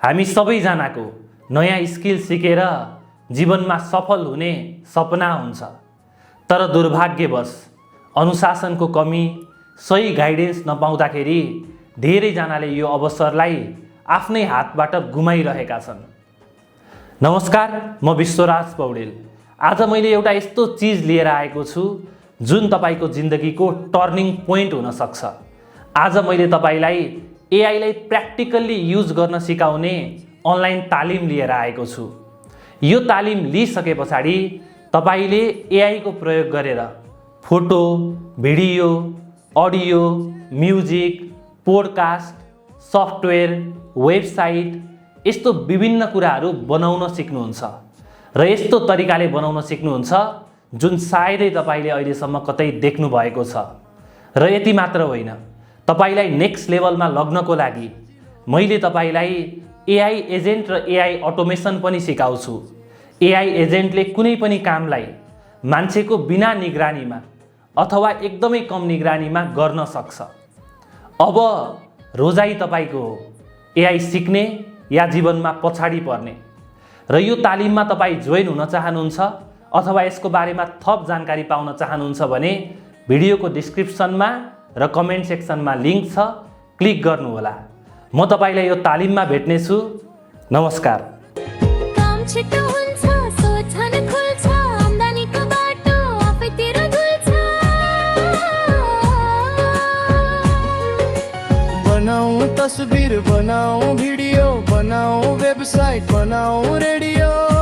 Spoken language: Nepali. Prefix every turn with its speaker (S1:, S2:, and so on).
S1: हामी सबैजनाको नयाँ स्किल सिकेर जीवनमा सफल हुने सपना हुन्छ, तर दुर्भाग्यवश अनुशासनको कमी, सही गाइडेन्स नपाउँदाखेरि धेरैजनाले यो अवसरलाई आफ्नै हातबाट गुमाइरहेका छन्। नमस्कार, म विश्वराज पौडेल। आज मैले एउटा यस्तो चीज लिएर आएको छु जुन तपाईको जिन्दगीको टर्निङ पोइन्ट हुन सक्छ। आज मैले तपाईलाई एआईलाई प्र्याक्टिकल्ली युज गर्न सिकाउने अनलाइन तालिम लिएर आएको छु। यो तालिम लिइसके पछाडि तपाईले एआईको प्रयोग गरेर photo, video, audio, music, podcast, software, website यस्तो विभिन्न कुराहरू बनाउन सिक्नुहुन्छ र यस्तो तरिकाले बनाउन सिक्नुहुन्छ जुन सायदै तपाईले अहिलेसम्म कतै देख्नु भएको छ। र यति मात्र होइन, तपाईलाई नेक्स्ट लेभलमा लग्नको लागि मैले तपाईलाई एआई एजेन्ट र एआई अटोमेसन पनि सिकाउँछु। एआई एजेन्टले कुनै पनि कामलाई मान्छेको बिना निगरानीमा अथवा एकदमै कम निगरानीमा गर्न सक्छ। अब रोजाइ तपाईको हो, एआई सिक्ने या जीवनमा पछाडि पर्ने। र यो तालिममा तपाई जोइन हुन चाहनुहुन्छ अथवा यसको बारेमा थप जानकारी पाउन चाहनुहुन्छ भने भिडियोको डिस्क्रिप्सनमा र कमेन्ट सेक्सनमा लिङ्क छ, क्लिक गर्नुहोला। म तपाईलाई यो तालिममा भेट्ने छु। नमस्कार।
S2: काम छिटो हुन्छ, सोचन खुल्छ, आम्दानीको बाटो आफैतिर धुल्छ।
S3: बनाऊ तस्बिर, बनाऊ भिडियो, बनाऊ वेबसाइट, बनाऊ रेडियो।